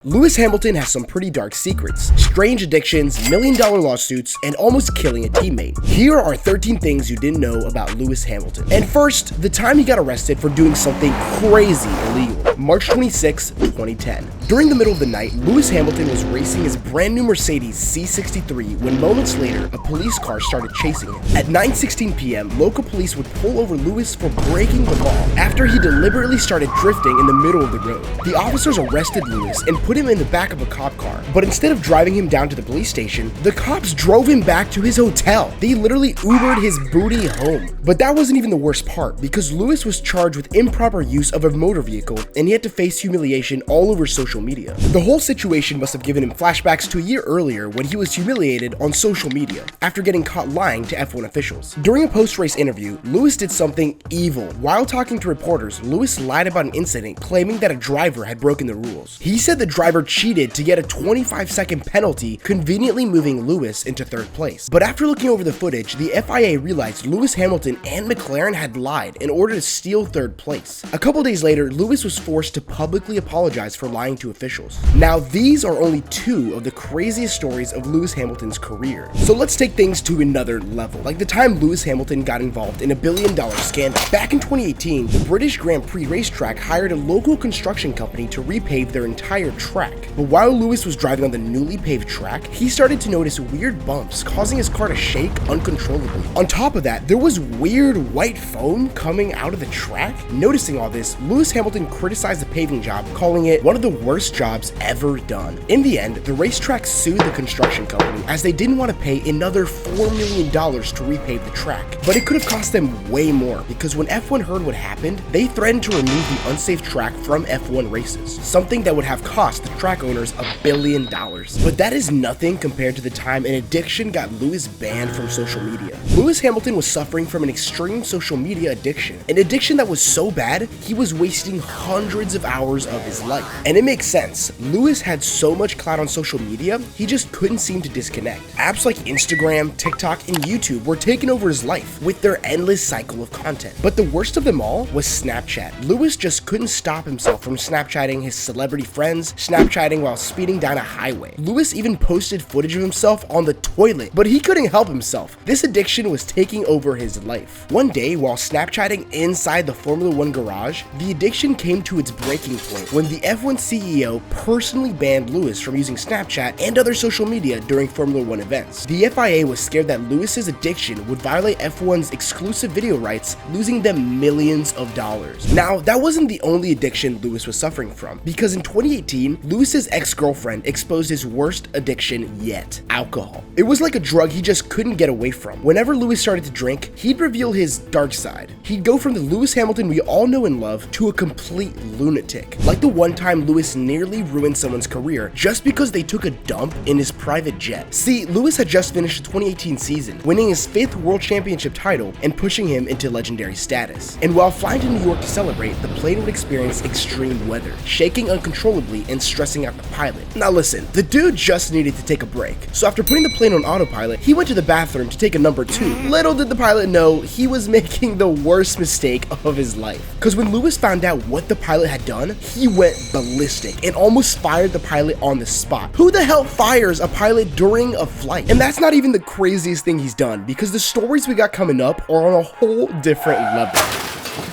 Lewis Hamilton has some pretty dark secrets, strange addictions, million-dollar lawsuits, and almost killing a teammate. Here are 13 things you didn't know about Lewis Hamilton. And first, the time he got arrested for doing something crazy illegal. March 26, 2010. During the middle of the night, Lewis Hamilton was racing his brand new Mercedes C63 when moments later, a police car started chasing him. At 9:16 p.m., local police would pull over Lewis for breaking the law after he deliberately started drifting in the middle of the road. The officers arrested Lewis and put him in the back of a cop car, but instead of driving him down to the police station, the cops drove him back to his hotel. They literally Ubered his booty home. But that wasn't even the worst part, because Lewis was charged with improper use of a motor vehicle and he had to face humiliation all over social media. The whole situation must have given him flashbacks to a year earlier when he was humiliated on social media after getting caught lying to F1 officials. During a post-race interview, Lewis did something evil. While talking to reporters, Lewis lied about an incident claiming that a driver had broken the rules. He said the driver cheated to get a 25-second penalty, conveniently moving Lewis into third place. But after looking over the footage, the FIA realized Lewis Hamilton and McLaren had lied in order to steal third place. A couple days later, Lewis was forced to publicly apologize for lying to officials. Now, these are only two of the craziest stories of Lewis Hamilton's career. So let's take things to another level, like the time Lewis Hamilton got involved in a billion-dollar scandal. Back in 2018, the British Grand Prix racetrack hired a local construction company to repave their entire track. But while Lewis was driving on the newly paved track, he started to notice weird bumps, causing his car to shake uncontrollably. On top of that, there was weird white foam coming out of the track. Noticing all this, Lewis Hamilton criticized the paving job, calling it one of the worst jobs ever done. In the end, the racetrack sued the construction company as they didn't want to pay another $4 million to repave the track. But it could have cost them way more, because when F1 heard what happened, they threatened to remove the unsafe track from F1 races, something that would have cost the track owners $1 billion. But that is nothing compared to the time an addiction got Lewis banned from social media. Lewis Hamilton was suffering from an extreme social media addiction, an addiction that was so bad, he was wasting hundreds of hours of his life. And it makes sense. Lewis had so much clout on social media, he just couldn't seem to disconnect. Apps like Instagram, TikTok, and YouTube were taking over his life with their endless cycle of content. But the worst of them all was Snapchat. Lewis just couldn't stop himself from Snapchatting his celebrity friends, Snapchatting while speeding down a highway. Lewis even posted footage of himself on the toilet, but he couldn't help himself. This addiction was taking over his life. One day, while Snapchatting inside the Formula 1 garage, the addiction came to its breaking point when the F1 CEO personally banned Lewis from using Snapchat and other social media during Formula 1 events. The FIA was scared that Lewis's addiction would violate F1's exclusive video rights, losing them millions of dollars. Now, that wasn't the only addiction Lewis was suffering from, because in 2018, Lewis's ex-girlfriend exposed his worst addiction yet: alcohol. It was like a drug he just couldn't get away from. Whenever Lewis started to drink, he'd reveal his dark side. He'd go from the Lewis Hamilton we all know and love to a complete lunatic. Like the one time Lewis nearly ruined someone's career just because they took a dump in his private jet. See, Lewis had just finished the 2018 season, winning his 5th World Championship title and pushing him into legendary status. And while flying to New York to celebrate, the plane would experience extreme weather, shaking uncontrollably and stressing out the pilot. Now listen, the dude just needed to take a break. So after putting the plane on autopilot, he went to the bathroom to take a number 2. Little did the pilot know he was making the worst mistake of his life. Because when Lewis found out what the pilot had done, he went ballistic and almost fired the pilot on the spot. Who the hell fires a pilot during a flight? And that's not even the craziest thing he's done, because the stories we got coming up are on a whole different level.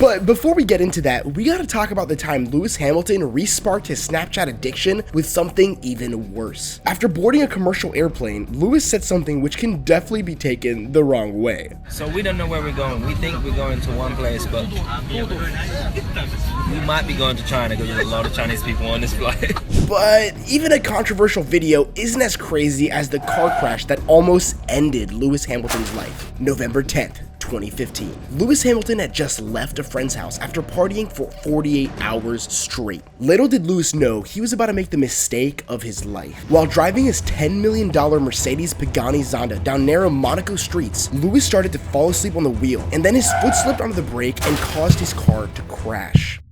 But before we get into that, we gotta talk about the time Lewis Hamilton re-sparked his Snapchat addiction with something even worse. After boarding a commercial airplane, Lewis said something which can definitely be taken the wrong way. So we don't know where we're going. We think we're going to one place, but we might be going to China because there's a lot of Chinese people on this flight. But even a controversial video isn't as crazy as the car crash that almost ended Lewis Hamilton's life. November 10th. 2015. Lewis Hamilton had just left a friend's house after partying for 48 hours straight. Little did Lewis know he was about to make the mistake of his life. While driving his $10 million Mercedes Pagani Zonda down narrow Monaco streets, Lewis started to fall asleep on the wheel, and then his foot slipped onto the brake and caused his car to crash.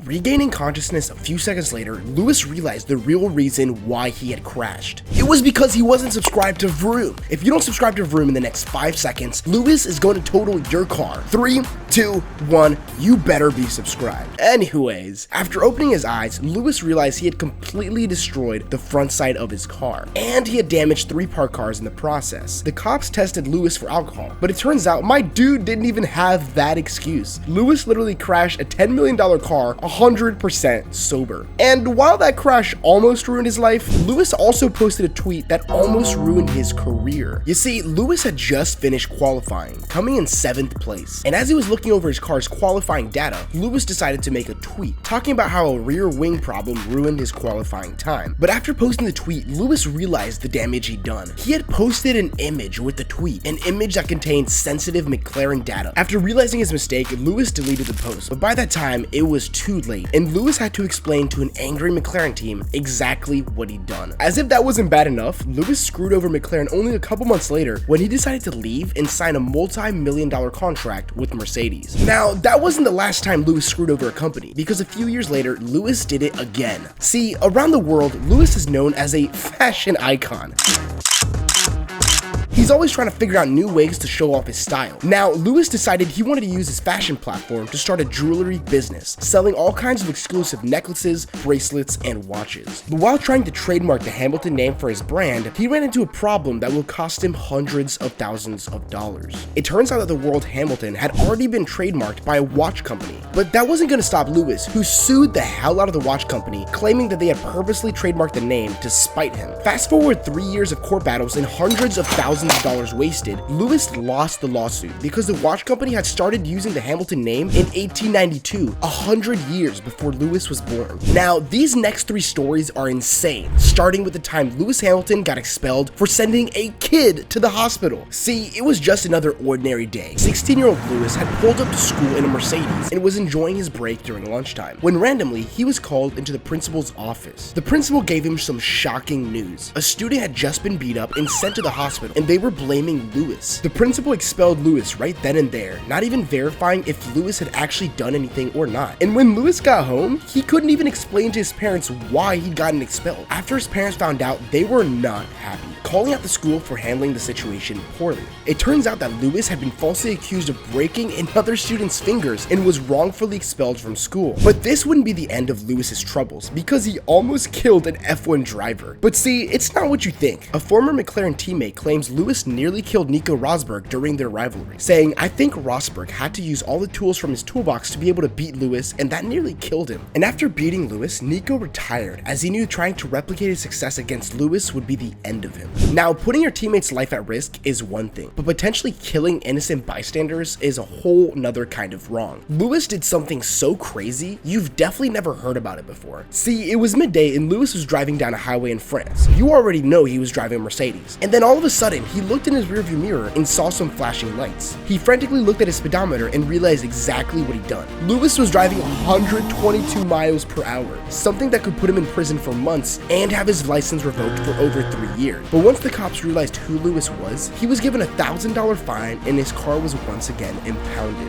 Regaining consciousness a few seconds later, Lewis realized the real reason why he had crashed. It was because he wasn't subscribed to Vroom. If you don't subscribe to Vroom in the next 5 seconds, Lewis is going to total your car. 3, 2, 1, you better be subscribed. Anyways, after opening his eyes, Lewis realized he had completely destroyed the front side of his car, and he had damaged 3 parked cars in the process. The cops tested Lewis for alcohol, but it turns out my dude didn't even have that excuse. Lewis literally crashed a $10 million car 100% sober. And while that crash almost ruined his life, Lewis also posted a tweet that almost ruined his career. You see, Lewis had just finished qualifying, coming in 7th place, and as he was looking over his car's qualifying data, Lewis decided to make a tweet talking about how a rear wing problem ruined his qualifying time. But after posting the tweet, Lewis realized the damage he'd done. He had posted an image with the tweet, an image that contained sensitive McLaren data. After realizing his mistake, Lewis deleted the post, but by that time, it was too late, and Lewis had to explain to an angry McLaren team exactly what he'd done. As if that wasn't bad enough, Lewis screwed over McLaren only a couple months later when he decided to leave and sign a multi-million-dollar contract with Mercedes. Now, that wasn't the last time Lewis screwed over a company, because a few years later, Lewis did it again. See, around the world, Lewis is known as a fashion icon. He's always trying to figure out new ways to show off his style. Now, Lewis decided he wanted to use his fashion platform to start a jewelry business, selling all kinds of exclusive necklaces, bracelets, and watches. But while trying to trademark the Hamilton name for his brand, he ran into a problem that will cost him hundreds of thousands of dollars. It turns out that the word Hamilton had already been trademarked by a watch company, but that wasn't going to stop Lewis, who sued the hell out of the watch company, claiming that they had purposely trademarked the name to spite him. Fast forward 3 years of court battles and hundreds of thousands of dollars wasted, Lewis lost the lawsuit because the watch company had started using the Hamilton name in 1892, 100 years before Lewis was born. Now, these next 3 stories are insane, starting with the time Lewis Hamilton got expelled for sending a kid to the hospital. See, it was just another ordinary day. 16-year-old Lewis had pulled up to school in a Mercedes and was enjoying his break during lunchtime, when randomly he was called into the principal's office. The principal gave him some shocking news. A student had just been beat up and sent to the hospital, and they were blaming Lewis. The principal expelled Lewis right then and there, not even verifying if Lewis had actually done anything or not. And when Lewis got home, he couldn't even explain to his parents why he'd gotten expelled. After his parents found out, they were not happy, calling out the school for handling the situation poorly. It turns out that Lewis had been falsely accused of breaking another student's fingers and was wrongfully expelled from school. But this wouldn't be the end of Lewis's troubles, because he almost killed an F1 driver. But see, it's not what you think. A former McLaren teammate claims Lewis nearly killed Nico Rosberg during their rivalry, saying, "I think Rosberg had to use all the tools from his toolbox to be able to beat Lewis, and that nearly killed him." And after beating Lewis, Nico retired, as he knew trying to replicate his success against Lewis would be the end of him. Now, putting your teammate's life at risk is one thing, but potentially killing innocent bystanders is a whole nother kind of wrong. Lewis did something so crazy, you've definitely never heard about it before. See, it was midday and Lewis was driving down a highway in France. You already know he was driving a Mercedes. And then all of a sudden, he looked in his rearview mirror and saw some flashing lights. He frantically looked at his speedometer and realized exactly what he'd done. Lewis was driving 122 miles per hour, something that could put him in prison for months and have his license revoked for over 3 years. But once the cops realized who Lewis was, he was given a $1,000 fine and his car was once again impounded.